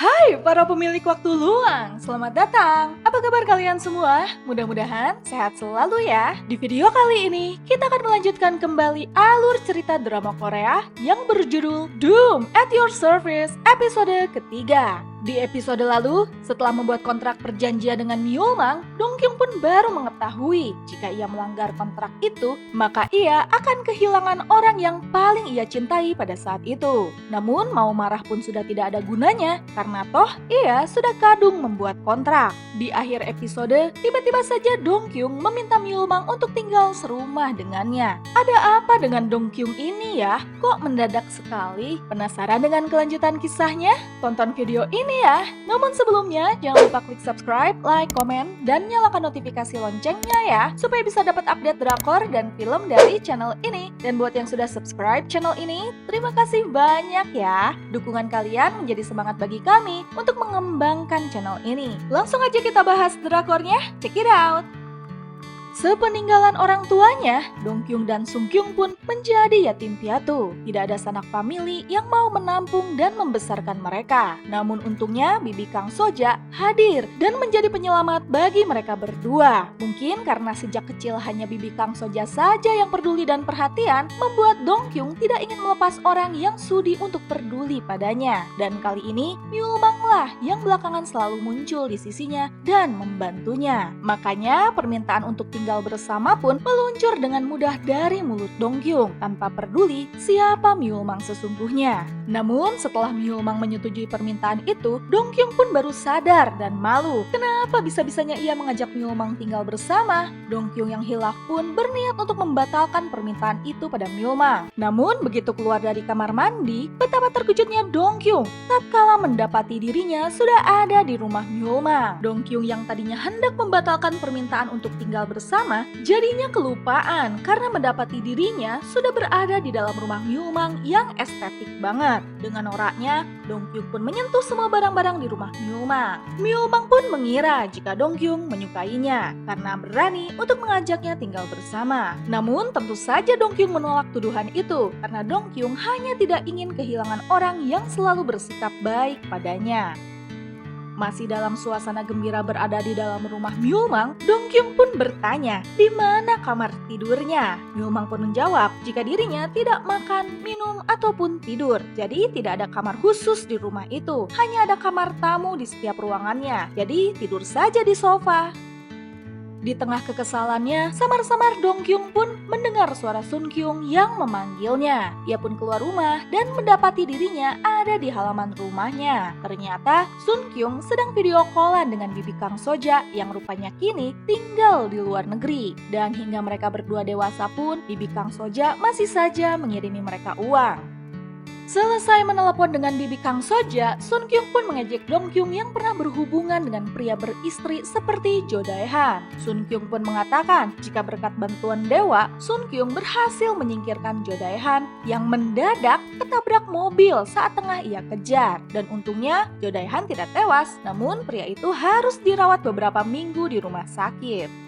Hai para pemilik waktu luang, selamat datang. Apa kabar kalian semua? Mudah-mudahan sehat selalu ya. Di video kali ini, kita akan melanjutkan kembali alur cerita drama Korea yang berjudul Doom at Your Service episode ketiga. Di episode lalu, setelah membuat kontrak perjanjian dengan Myeolmang, Dong Kyung pun baru mengetahui jika ia melanggar kontrak itu, maka ia akan kehilangan orang yang paling ia cintai pada saat itu. Namun, mau marah pun sudah tidak ada gunanya, karena toh ia sudah kadung membuat kontrak. Di akhir episode, tiba-tiba saja Dong Kyung meminta Myeolmang untuk tinggal serumah dengannya. Ada apa dengan Dong Kyung ini ya? Kok mendadak sekali? Penasaran dengan kelanjutan kisahnya? Tonton video ini ya. Namun sebelumnya, jangan lupa klik subscribe, like, komen, dan nyalakan notifikasi loncengnya ya, supaya bisa dapat update drakor dan film dari channel ini. Dan buat yang sudah subscribe channel ini, terima kasih banyak ya. Dukungan kalian menjadi semangat bagi kami untuk mengembangkan channel ini. Langsung aja kita bahas drakornya, check it out! Sepeninggalan orang tuanya, Dong Kyung dan Sung Kyung pun menjadi yatim piatu. Tidak ada sanak famili yang mau menampung dan membesarkan mereka. Namun untungnya Bibi Kang Soja hadir dan menjadi penyelamat bagi mereka berdua. Mungkin karena sejak kecil hanya Bibi Kang Soja saja yang peduli dan perhatian, membuat Dong Kyung tidak ingin melepas orang yang sudi untuk peduli padanya. Dan kali ini Myeolmang lah yang belakangan selalu muncul di sisinya dan membantunya. Makanya permintaan untuk tinggal bersama pun meluncur dengan mudah dari mulut Dong Kyung tanpa peduli siapa Myeolmang sesungguhnya. Namun setelah Myeolmang menyetujui permintaan itu, Dong Kyung pun baru sadar dan malu. Kenapa bisa-bisanya ia mengajak Myeolmang tinggal bersama? Dong Kyung yang hilaf pun berniat untuk membatalkan permintaan itu pada Myeolmang. Namun begitu keluar dari kamar mandi, betapa terkejutnya Dong Kyung tatkala mendapati dirinya sudah ada di rumah Myeolmang. Dong Kyung yang tadinya hendak membatalkan permintaan untuk tinggal bersama, jadinya kelupaan karena mendapati dirinya sudah berada di dalam rumah Myeolmang yang estetik banget. Dengan noraknya, Dong Kyung pun menyentuh semua barang-barang di rumah Myeolmang. Myeolmang pun mengira jika Dong Kyung menyukainya karena berani untuk mengajaknya tinggal bersama. Namun tentu saja Dong Kyung menolak tuduhan itu karena Dong Kyung hanya tidak ingin kehilangan orang yang selalu bersikap baik padanya. Masih dalam suasana gembira berada di dalam rumah Myeolmang, Dong Kyung pun bertanya, di mana kamar tidurnya? Myeolmang pun menjawab, jika dirinya tidak makan, minum, ataupun tidur. Jadi tidak ada kamar khusus di rumah itu, hanya ada kamar tamu di setiap ruangannya. Jadi tidur saja di sofa. Di tengah kekesalannya, samar-samar Dong Kyung pun mendengar suara Sun Kyung yang memanggilnya. Ia pun keluar rumah dan mendapati dirinya ada di halaman rumahnya. Ternyata Sun Kyung sedang video callan dengan Bibi Kang Soja yang rupanya kini tinggal di luar negeri. Dan hingga mereka berdua dewasa pun, Bibi Kang Soja masih saja mengirimi mereka uang. Selesai menelepon dengan Bibi Kang Soja, Sun Kyung pun mengejek Dong Kyung yang pernah berhubungan dengan pria beristri seperti Jo Dae-han. Sun Kyung pun mengatakan jika berkat bantuan dewa, Sun Kyung berhasil menyingkirkan Jo Dae-han yang mendadak ketabrak mobil saat tengah ia kejar. Dan untungnya Jo Dae-han tidak tewas, namun pria itu harus dirawat beberapa minggu di rumah sakit.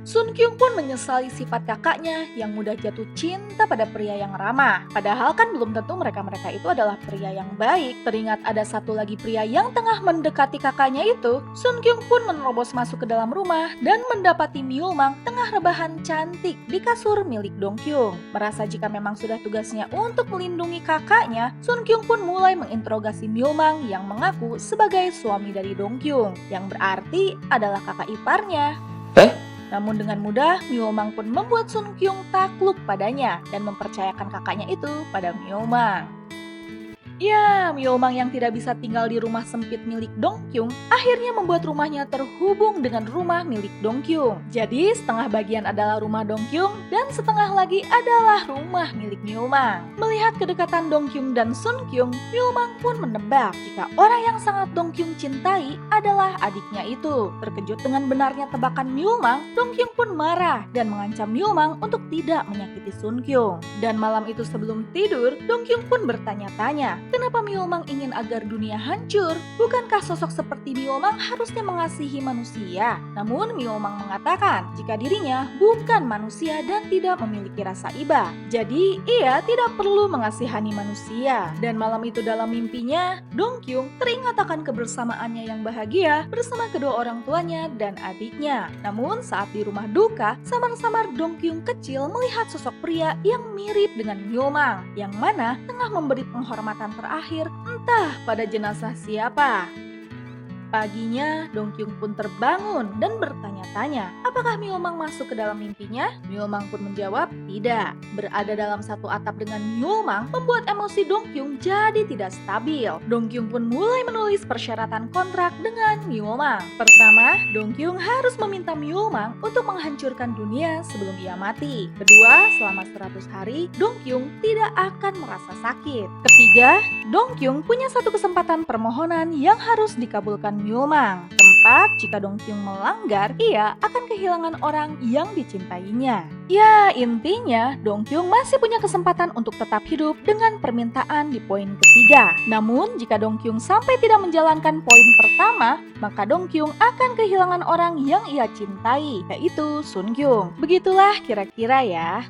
Sun Kyung pun menyesali sifat kakaknya yang mudah jatuh cinta pada pria yang ramah. Padahal kan belum tentu mereka-mereka itu adalah pria yang baik. Teringat ada satu lagi pria yang tengah mendekati kakaknya itu, Sun Kyung pun menerobos masuk ke dalam rumah dan mendapati Myeolmang tengah rebahan cantik di kasur milik Dong Kyung. Merasa jika memang sudah tugasnya untuk melindungi kakaknya, Sun Kyung pun mulai menginterogasi Myeolmang yang mengaku sebagai suami dari Dong Kyung, yang berarti adalah kakak iparnya. Namun dengan mudah, Myeolmang pun membuat Sun Kyung takluk padanya dan mempercayakan kakaknya itu pada Myeolmang. Ya, Myeolmang yang tidak bisa tinggal di rumah sempit milik Dong Kyung akhirnya membuat rumahnya terhubung dengan rumah milik Dong Kyung. Jadi setengah bagian adalah rumah Dong Kyung dan setengah lagi adalah rumah milik Myeolmang. Melihat kedekatan Dong Kyung dan Sun Kyung, Myeolmang pun menebak jika orang yang sangat Dong Kyung cintai adalah adiknya itu. Terkejut dengan benarnya tebakan Myeolmang, Dong Kyung pun marah dan mengancam Myeolmang untuk tidak menyakiti Sun Kyung. Dan malam itu sebelum tidur, Dong Kyung pun bertanya-tanya, Kenapa Myeolmang ingin agar dunia hancur? Bukankah sosok seperti Myeolmang harusnya mengasihi manusia? Namun Myeolmang mengatakan jika dirinya bukan manusia dan tidak memiliki rasa iba. Jadi ia tidak perlu mengasihani manusia. Dan malam itu dalam mimpinya, Dongkyung teringat akan kebersamaannya yang bahagia bersama kedua orang tuanya dan adiknya. Namun saat di rumah duka, samar-samar Dongkyung kecil melihat sosok pria yang mirip dengan Myeolmang, yang mana tengah memberi penghormatan terakhir entah pada jenazah siapa. Paginya, Dongkyung pun terbangun dan bertanya-tanya, apakah Myeolmang masuk ke dalam mimpinya? Myeolmang pun menjawab, tidak. Berada dalam satu atap dengan Myeolmang membuat emosi Dongkyung jadi tidak stabil. Dongkyung pun mulai menulis persyaratan kontrak dengan Myeolmang. Pertama, Dongkyung harus meminta Myeolmang untuk menghancurkan dunia sebelum ia mati. Kedua, selama 100 hari, Dongkyung tidak akan merasa sakit. Ketiga, Dongkyung punya satu kesempatan permohonan yang harus dikabulkan Myeolmang. Keempat, jika Dongkyung melanggar, ia akan kehilangan orang yang dicintainya. Ya, intinya Dongkyung masih punya kesempatan untuk tetap hidup dengan permintaan di poin ketiga. Namun, jika Dongkyung sampai tidak menjalankan poin pertama, maka Dongkyung akan kehilangan orang yang ia cintai, yaitu Sunkyung. Begitulah kira-kira ya.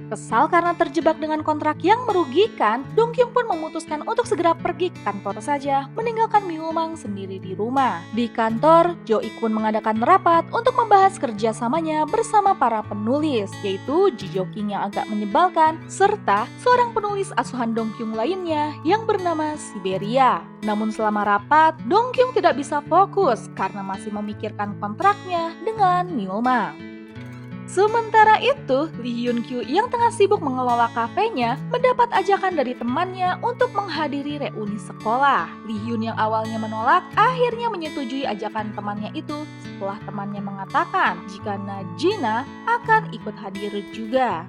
Kesal karena terjebak dengan kontrak yang merugikan, Dongkyung pun memutuskan untuk segera pergi ke kantor saja, meninggalkan Myeolmang sendiri di rumah. Di kantor, Jo Ik-kun mengadakan rapat untuk membahas kerjasamanya bersama para penulis, yaitu Ji Jo-king yang agak menyebalkan, serta seorang penulis asuhan Dongkyung lainnya yang bernama Siberia. Namun selama rapat, Dongkyung tidak bisa fokus karena masih memikirkan kontraknya dengan Myeolmang. Sementara itu, Lee Hyun Kyu yang tengah sibuk mengelola kafenya mendapat ajakan dari temannya untuk menghadiri reuni sekolah. Lee Hyun yang awalnya menolak akhirnya menyetujui ajakan temannya itu setelah temannya mengatakan jika Najina akan ikut hadir juga.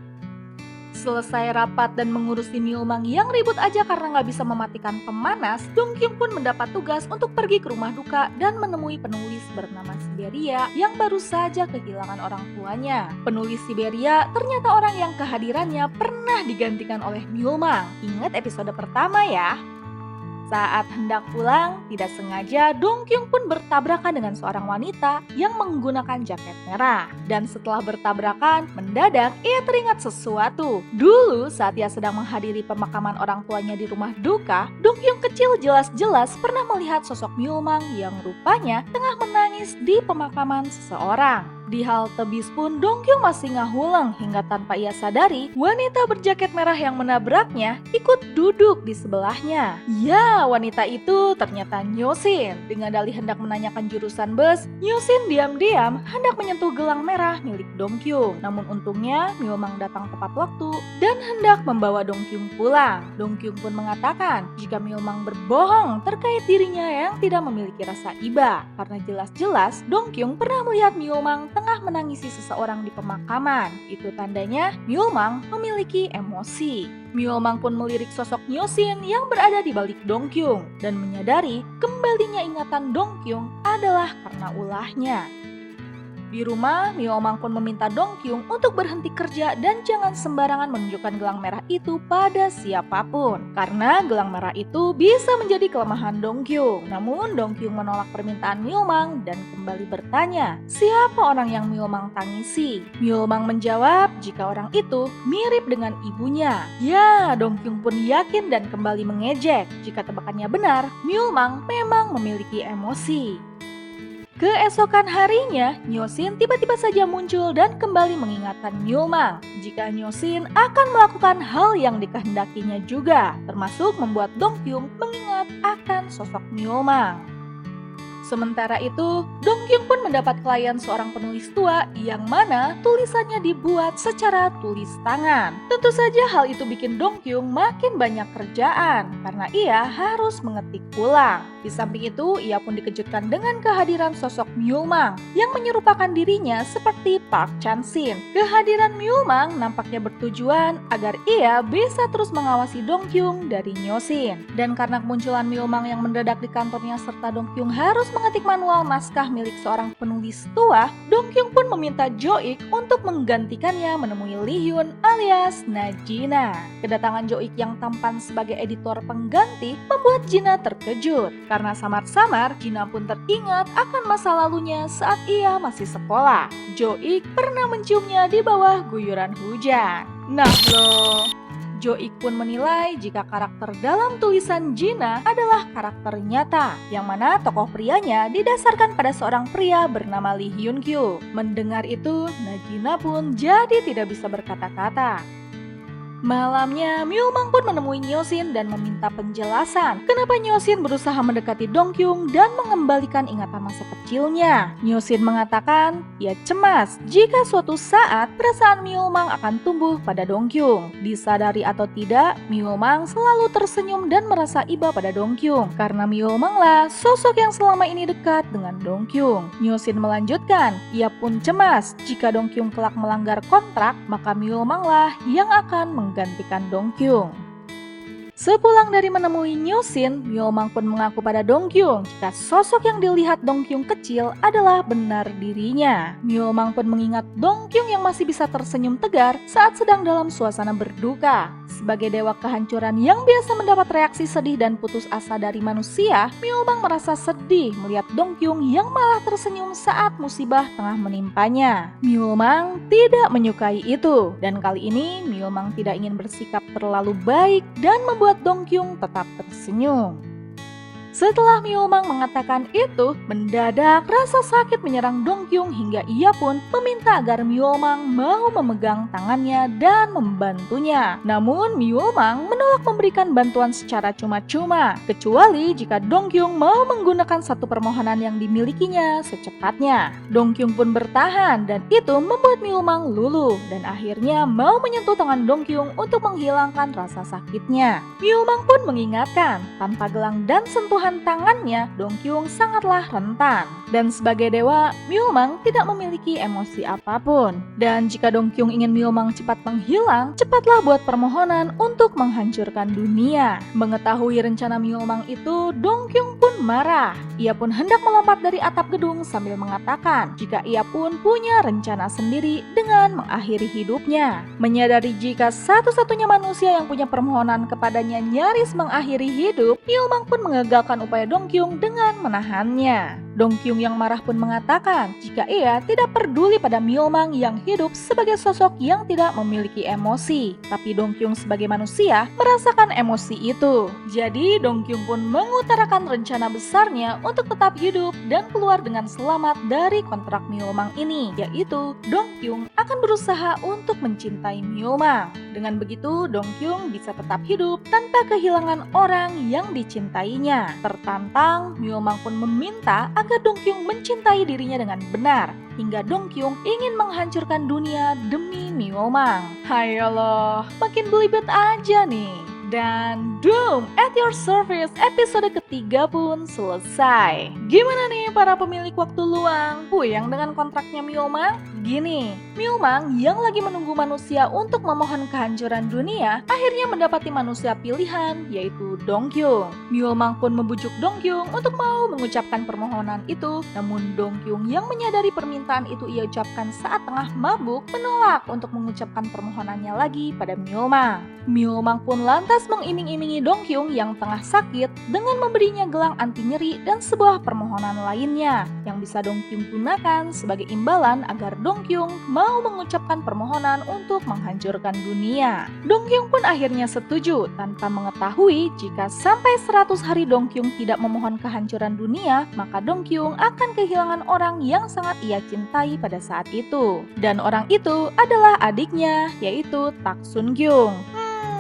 Selesai rapat dan mengurusi Myeolmang yang ribut aja karena nggak bisa mematikan pemanas, Dongkyung pun mendapat tugas untuk pergi ke rumah duka dan menemui penulis bernama Siberia yang baru saja kehilangan orang tuanya. Penulis Siberia ternyata orang yang kehadirannya pernah digantikan oleh Myeolmang. Ingat episode pertama ya. Saat hendak pulang, tidak sengaja Dongkyung pun bertabrakan dengan seorang wanita yang menggunakan jaket merah. Dan setelah bertabrakan, mendadak ia teringat sesuatu. Dulu saat ia sedang menghadiri pemakaman orang tuanya di rumah duka, Dongkyung kecil jelas-jelas pernah melihat sosok Myeolmang yang rupanya tengah menangis di pemakaman seseorang. Di halte bis pun Dongkyung masih ngahuleng hingga tanpa ia sadari wanita berjaket merah yang menabraknya ikut duduk di sebelahnya. Ya, wanita itu ternyata Nyosin. Dengan dalih hendak menanyakan jurusan bus, Nyosin diam-diam hendak menyentuh gelang merah milik Dongkyung. Namun untungnya Myeolmang datang tepat waktu dan hendak membawa Dongkyung pulang. Dongkyung pun mengatakan jika Myeolmang berbohong terkait dirinya yang tidak memiliki rasa iba, karena jelas-jelas Dongkyung pernah melihat Myeolmang tengah menangisi seseorang di pemakaman. Itu tandanya Myeolmang memiliki emosi. Myeolmang pun melirik sosok Nyosin yang berada di balik Dongkyung dan menyadari kembalinya ingatan Dongkyung adalah karena ulahnya. Di rumah, Myeolmang pun meminta Dongkyung untuk berhenti kerja dan jangan sembarangan menunjukkan gelang merah itu pada siapapun. Karena gelang merah itu bisa menjadi kelemahan Dongkyung. Namun Dongkyung menolak permintaan Myeolmang dan kembali bertanya, siapa orang yang Myeolmang tangisi? Myeolmang menjawab jika orang itu mirip dengan ibunya. Ya, Dongkyung pun yakin dan kembali mengejek. Jika tebakannya benar, Myeolmang memang memiliki emosi. Keesokan harinya, Nyosin tiba-tiba saja muncul dan kembali mengingatkan Myeolmang jika Nyosin akan melakukan hal yang dikehendakinya juga, termasuk membuat Dongkyung mengingat akan sosok Myeolmang. Sementara itu, Dongkyung pun mendapat klien seorang penulis tua yang mana tulisannya dibuat secara tulis tangan. Tentu saja hal itu bikin Dongkyung makin banyak kerjaan karena ia harus mengetik ulang. Di samping itu, ia pun dikejutkan dengan kehadiran sosok Myeolmang yang menyerupakan dirinya seperti Park Chan-sin. Kehadiran Myeolmang nampaknya bertujuan agar ia bisa terus mengawasi Dongkyung dari Nyosin. Dan karena kemunculan Myeolmang yang mendadak di kantornya serta Dongkyung harus mengetik manual naskah milik seorang penulis tua, Dong Kyung pun meminta Jo-ik untuk menggantikannya menemui Lee Hyun alias Najina. Kedatangan Jo-ik yang tampan sebagai editor pengganti membuat Jina terkejut. Karena samar-samar, Jina pun teringat akan masa lalunya saat ia masih sekolah. Jo-ik pernah menciumnya di bawah guyuran hujan. Nah loh, Jo-ik pun menilai jika karakter dalam tulisan Jina adalah karakter nyata, yang mana tokoh prianya didasarkan pada seorang pria bernama Lee Hyun Kyu. Mendengar itu, Najina pun jadi tidak bisa berkata-kata. Malamnya, Myulmang pun menemui Nyosin dan meminta penjelasan kenapa Nyosin berusaha mendekati Dong Kyung dan mengembalikan ingatan masa kecilnya. Nyosin mengatakan ia cemas jika suatu saat perasaan Myulmang akan tumbuh pada Dong Kyung. Disadari atau tidak, Myulmang selalu tersenyum dan merasa iba pada Dong Kyung karena Myulmang lah sosok yang selama ini dekat dengan Dong Kyung. Nyosin melanjutkan, ia pun cemas jika Dong Kyung kelak melanggar kontrak, maka Myulmang lah yang akan menggantikan Dong Kyung. Sepulang dari menemui Nyosin, Myulmang pun mengaku pada Dong Kyung jika sosok yang dilihat Dong Kyung kecil adalah benar dirinya. Myulmang pun mengingat Dong Kyung yang masih bisa tersenyum tegar saat sedang dalam suasana berduka. Sebagai dewa kehancuran yang biasa mendapat reaksi sedih dan putus asa dari manusia, Myulmang merasa sedih melihat Dong Kyung yang malah tersenyum saat musibah tengah menimpanya. Myulmang tidak menyukai itu, dan kali ini Myulmang tidak ingin bersikap terlalu baik dan membuat Dong Kyung tetap tersenyum. Setelah Myulmang mengatakan itu, mendadak rasa sakit menyerang Dong Kyung hingga ia pun meminta agar Myulmang mau memegang tangannya dan membantunya. Namun Myulmang menolak memberikan bantuan secara cuma-cuma, kecuali jika Dong Kyung mau menggunakan satu permohonan yang dimilikinya secepatnya. Dong Kyung pun bertahan dan itu membuat Myulmang luluh dan akhirnya mau menyentuh tangan Dong Kyung untuk menghilangkan rasa sakitnya. Myulmang pun mengingatkan, tanpa gelang dan sentuhan tangannya, Dong Kyung sangatlah rentan. Dan sebagai dewa, Myulmang tidak memiliki emosi apapun. Dan jika Dong Kyung ingin Myulmang cepat menghilang, cepatlah buat permohonan untuk menghancurkan dunia. Mengetahui rencana Myulmang itu, Dong Kyung pun marah. Ia pun hendak melompat dari atap gedung sambil mengatakan jika ia pun punya rencana sendiri dengan mengakhiri hidupnya. Menyadari jika satu-satunya manusia yang punya permohonan kepadanya nyaris mengakhiri hidup, Myulmang pun mengagalkan upaya Dong Kyung dengan menahannya. Dong Kyung yang marah pun mengatakan jika ia tidak peduli pada Myulmang yang hidup sebagai sosok yang tidak memiliki emosi. Tapi Dong Kyung sebagai manusia merasakan emosi itu. Jadi Dong Kyung pun mengutarakan rencana besarnya untuk tetap hidup dan keluar dengan selamat dari kontrak Myulmang ini, yaitu Dong Kyung akan berusaha untuk mencintai Myulmang. Dengan begitu Dong Kyung bisa tetap hidup tanpa kehilangan orang yang dicintainya. Tertantang, Myulmang pun meminta agar Dong Kyung mencintai dirinya dengan benar, hingga Dong Kyung ingin menghancurkan dunia demi Myulmang. Hayolah, makin belibet aja nih. Dan Doom at Your Service episode ketiga pun selesai. Gimana nih para pemilik waktu luang? Puyeng dengan kontraknya Myulmang? Gini, Myulmang yang lagi menunggu manusia untuk memohon kehancuran dunia, akhirnya mendapati manusia pilihan, yaitu Dong Kyung. Myulmang pun membujuk Dong Kyung untuk mau mengucapkan permohonan itu, namun Dong Kyung yang menyadari permintaan itu ia ucapkan saat tengah mabuk, menolak untuk mengucapkan permohonannya lagi pada Myulmang. Myulmang pun lantas mengiming-imingi Dong Kyung yang tengah sakit dengan memberinya gelang anti nyeri dan sebuah permohonan lainnya yang bisa Dong Kyung gunakan sebagai imbalan agar Dong Kyung mau mengucapkan permohonan untuk menghancurkan dunia. Dong Kyung pun akhirnya setuju tanpa mengetahui jika sampai 100 hari Dong Kyung tidak memohon kehancuran dunia, maka Dong Kyung akan kehilangan orang yang sangat ia cintai pada saat itu. Dan orang itu adalah adiknya, yaitu Tak Sun Kyung.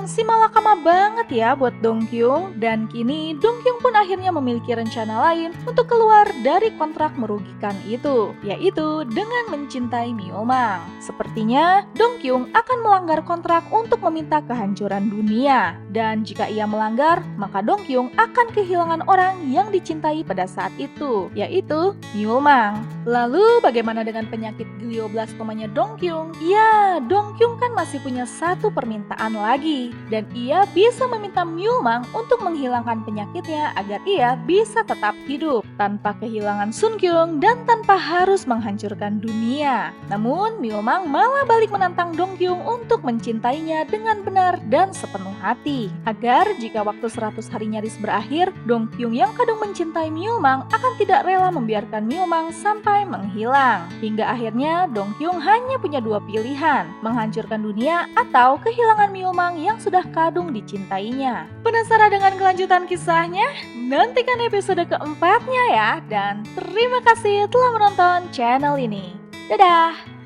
Si malakama banget ya buat Dong Kyung. Dan kini Dong Kyung pun akhirnya memiliki rencana lain untuk keluar dari kontrak merugikan itu, yaitu dengan mencintai Myulmang. Sepertinya Dong Kyung akan melanggar kontrak untuk meminta kehancuran dunia. Dan jika ia melanggar, maka Dong Kyung akan kehilangan orang yang dicintai pada saat itu, yaitu Myulmang. Lalu bagaimana dengan penyakit glioblastomanya Dong Kyung? Ya, Dong Kyung kan masih punya satu permintaan lagi, dan ia bisa meminta Myeomang untuk menghilangkan penyakitnya agar ia bisa tetap hidup tanpa kehilangan Sunkyung dan tanpa harus menghancurkan dunia. Namun Myeomang malah balik menantang Dongkyung untuk mencintainya dengan benar dan sepenuh hati, agar jika waktu 100 hari nyaris berakhir, Dongkyung yang kadung mencintai Myeomang akan tidak rela membiarkan Myeomang sampai menghilang. Hingga akhirnya Dongkyung hanya punya dua pilihan, menghancurkan dunia atau kehilangan Myeomang yang sudah kadung dicintainya. Penasaran dengan kelanjutan kisahnya? Nantikan episode keempatnya ya, dan terima kasih telah menonton channel ini. Dadah!